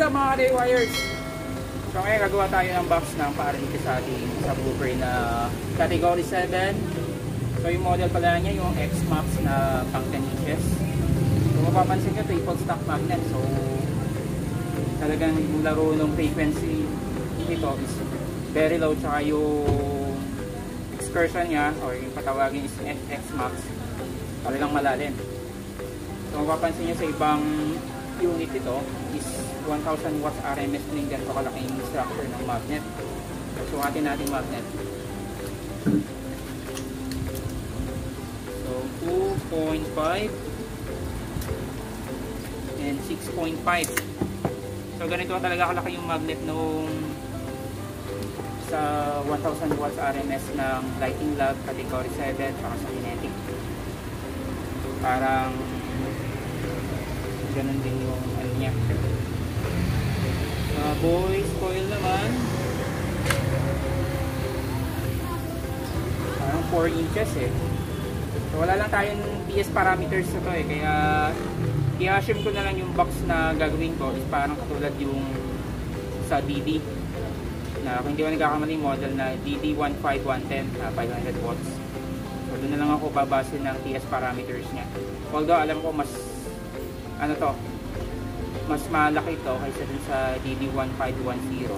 up mga ka-daywires? So ngayon gagawa tayo ng box ng para dito sa ating subwoofer na category 7. So yung model pala niya yung X-Max na pang 10 inches. So mapapansin nyo, triple stock magnet. So talagang yung laro ng frequency nito is very low, tsaka yung excursion niya or yung patawagin is X-Max talagang malalim. So mapapansin nyo sa ibang unit ito is 1000 watts RMS din ganito kalaking structure ng magnet. So sukatin natin magnet. So 2.5 and 6.5. So ganito talaga kalaki yung magnet nung sa 1000 watts RMS ng lighting lug category 7 saka sa kinetic. Parang ganun din yung ano niya. Boys coil naman parang 4 inches eh. So wala lang tayong PS parameters na to eh, kaya i-assume ko na lang yung box na gagawin ko is parang katulad yung sa DD na kung hindi ko nagkakamali model na DD15110 na 500 watts. So doon na lang ako babase ng PS parameters niya. Although alam ko mas ano to, mas malaki ito kaysa dun sa DD1510.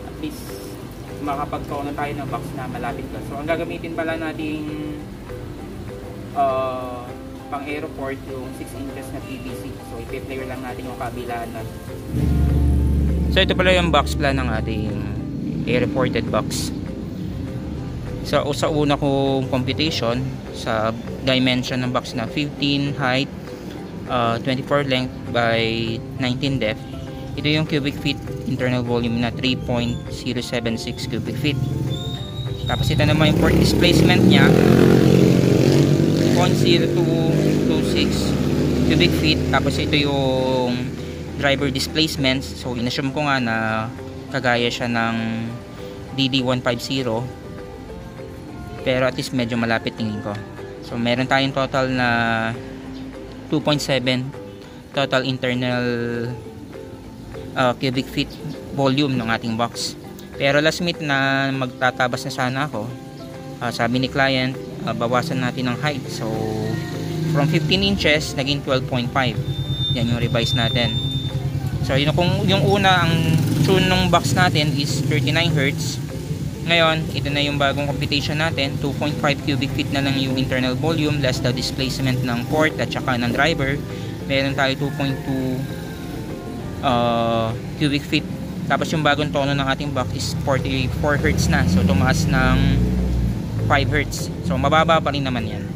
At least makapag-tono tayo ng box na malapit doon. So ang gagamitin pala nating pang aeroport yung 6 inches na PVC. So i-player lang natin yung kabilaan na. So ito pala yung box plan ng ating air-reported box. So sa una kong computation sa dimension ng box na 15 height, 24 length by 19 depth. Ito yung cubic feet internal volume na 3.076 cubic feet. Tapos ito naman yung port displacement nya 0.0226 cubic feet. Tapos ito yung driver displacement. So inassume ko nga na kagaya siya ng DD150, pero at least medyo malapit tingin ko. So meron tayong total na 2.7 total internal cubic feet volume ng ating box. Pero last minute na magtatabas na sana ako, sabi ni client bawasan natin ng height. So from 15 inches naging 12.5. Yan yung revise natin. So yun, kung yung una ang tune ng box natin is 39 Hz. Ngayon ito na yung bagong computation natin, 2.5 cubic feet na lang yung internal volume less the displacement ng port at saka ng driver. Meron tayo 2.2 cubic feet. Tapos yung bagong tono ng ating box is 44 Hz na. So tumaas ng 5 Hz. So mababa pa rin naman yan.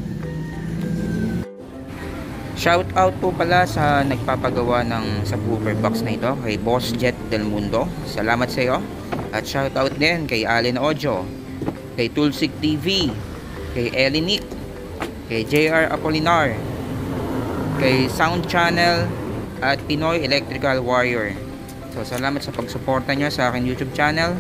Shout out po pala sa nagpapagawa ng subwoofer box na ito, kay Boss Jet Del Mundo. Salamat sa iyo. At shout out din kay Allen Audio, kay Tulsik TV, kay Elinic, kay JR Apolinar, kay Sound Channel at Pinoy Electrical Warrior. So salamat sa pagsuporta nyo sa aking YouTube channel.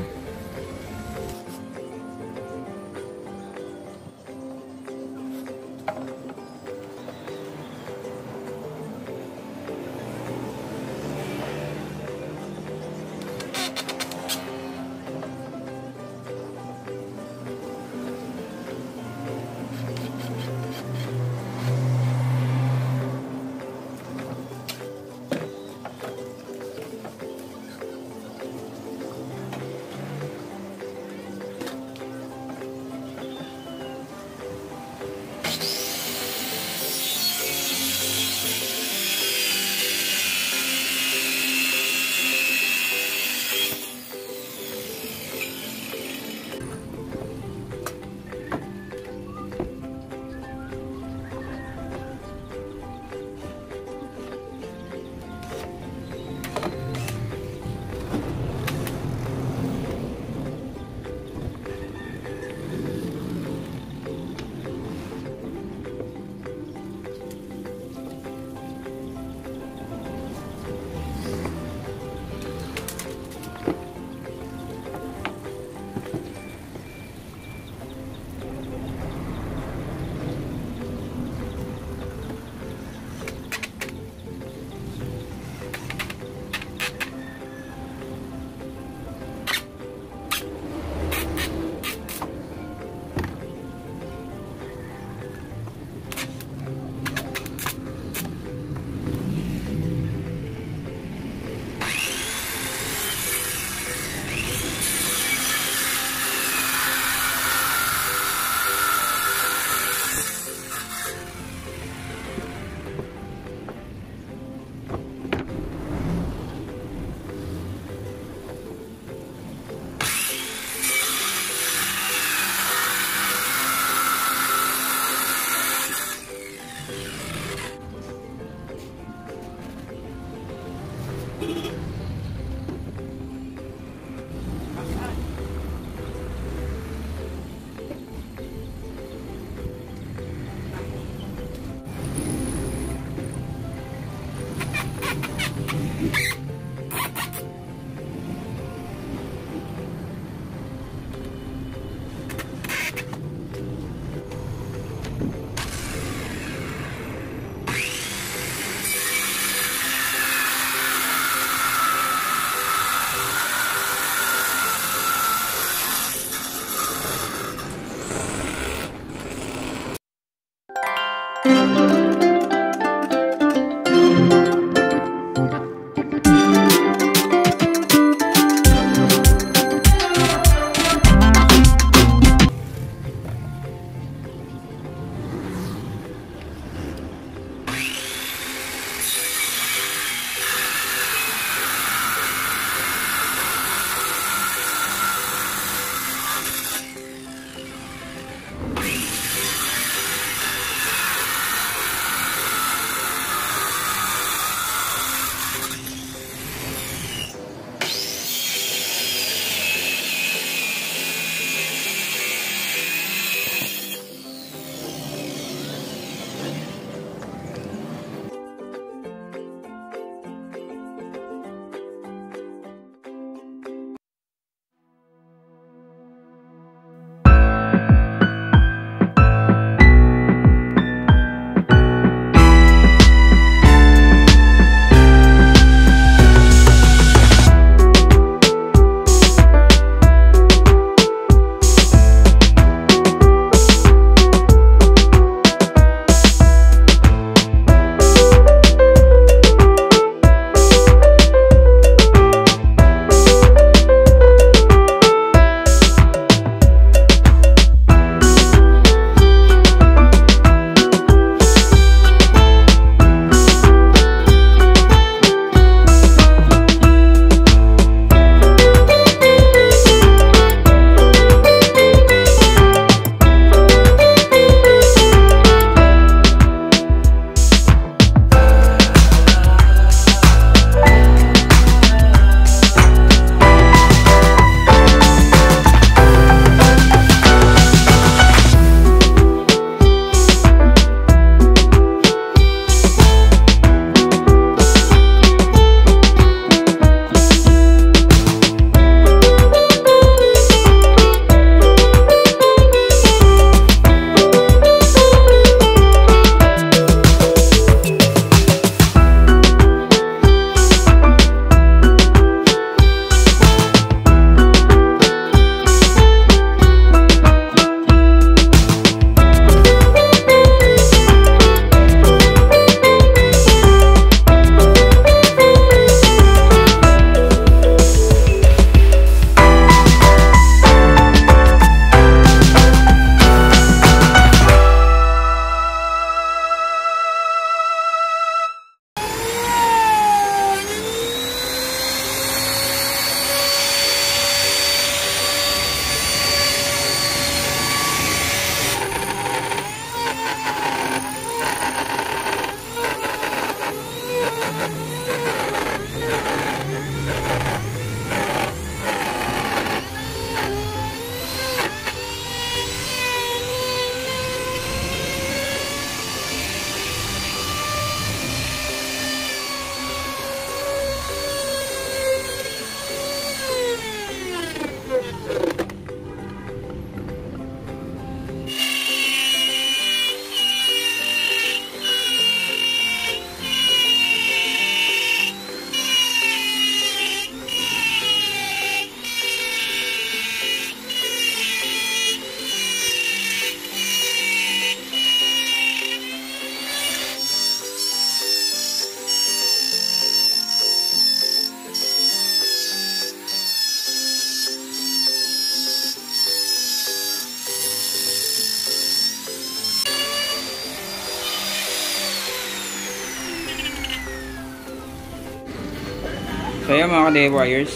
So ayan mga ka-DIYers,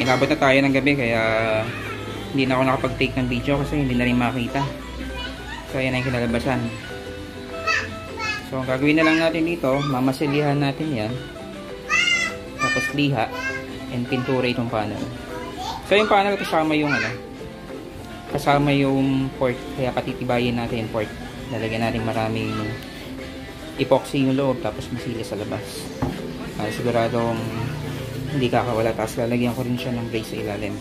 inabot na tayo ng gabi kaya hindi na ako nakapag-take ng video kasi hindi na rin makita. So ayan na yung kinalabasan. So ang gagawin na lang natin dito, mamasilihan natin yan. tapos liha, and pintura itong panel. So yung panel kasama yung port, kaya patitibayin natin yung port. Lalagyan natin maraming epoxy yung loob, tapos masila sa labas. Siguradong hindi kakawala, tapos lalagyan ko rin siya ng brace sa ilalim.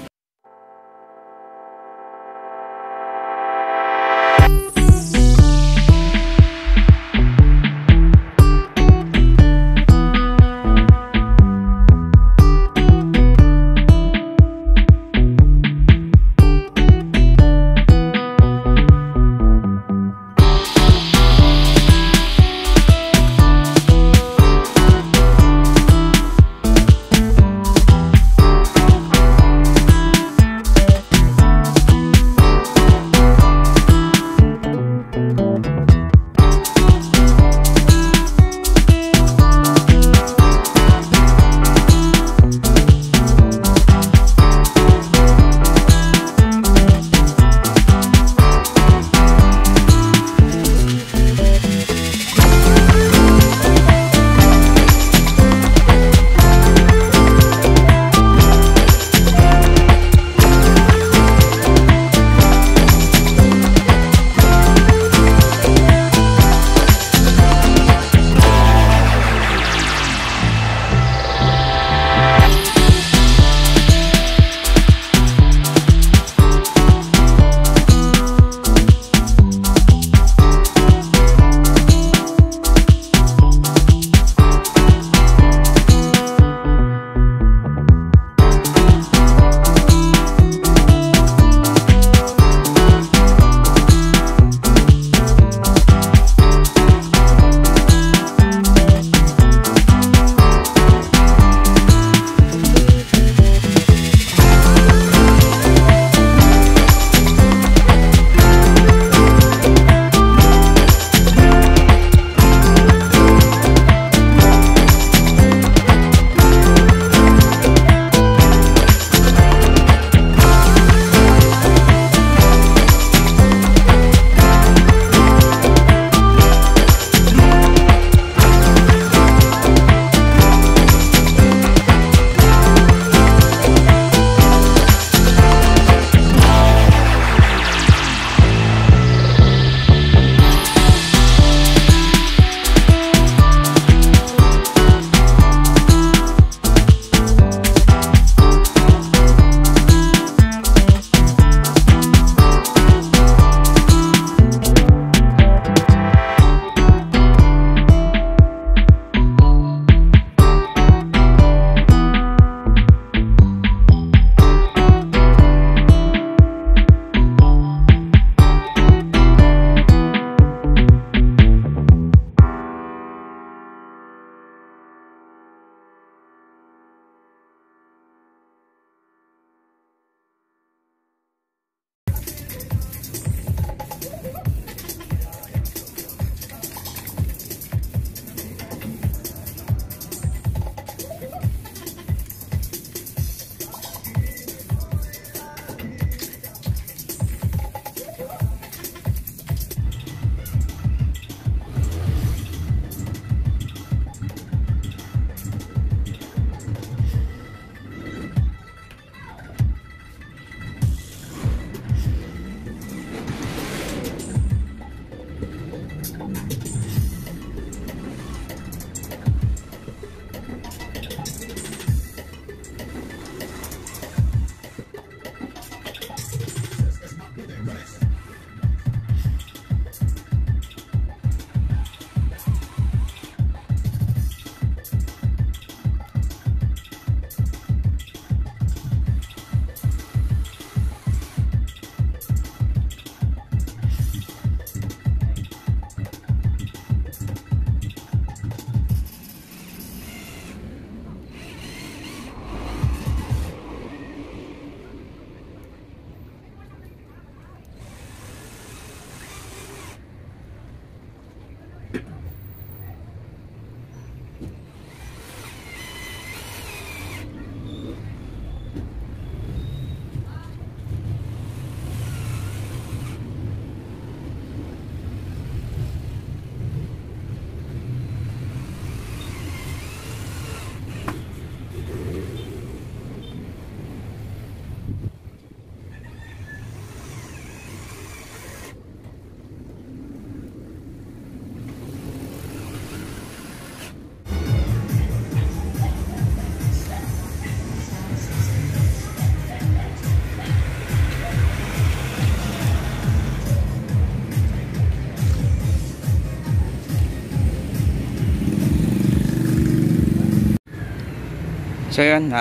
So yun,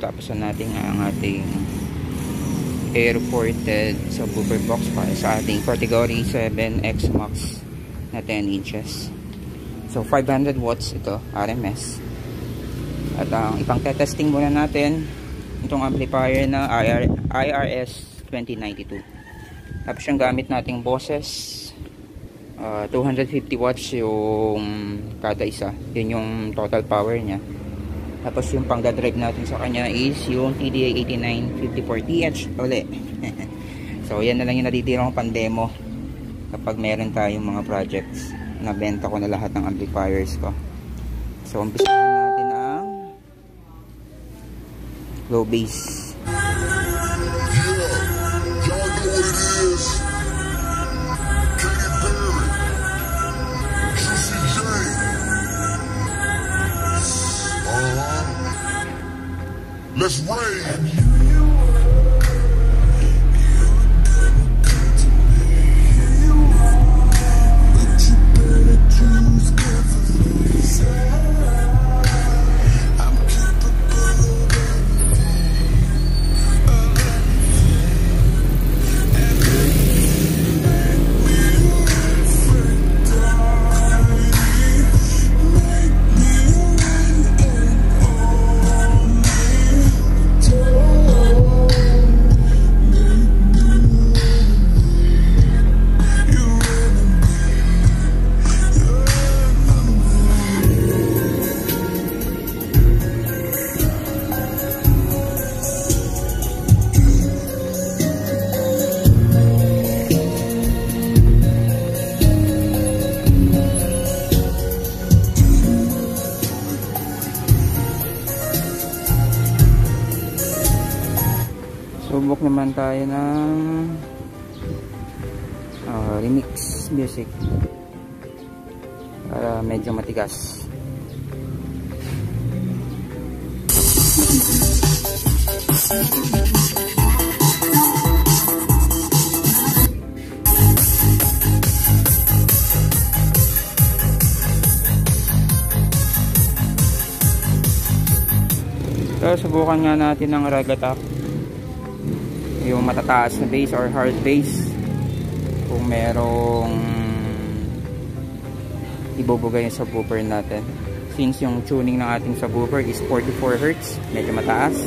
tapos na natin ang ating airported subwoofer box para sa ating category 7 X-Max na 10 inches. So 500 watts ito, RMS. At ang ipang testing muna natin itong amplifier na IRS 2092. Tapos yung gamit nating bosses, 250 watts yung kada isa. Yun yung total power niya. Tapos yung pang-drive natin sa kanya is yung TDA 8954TH ulit. So yan na lang yung natitirang pandemo kapag meron tayong mga projects. Nabenta ko na lahat ng amplifiers ko. So umpisa na natin ang low bass. Let's rage. Subok naman tayo ng remix music para medyo matigas. So subukan nga natin ng rag attack, yung matataas na bass or hard bass, kung merong ibubugay yung subwoofer natin. Since yung tuning ng ating subwoofer is 44 Hz, medyo mataas.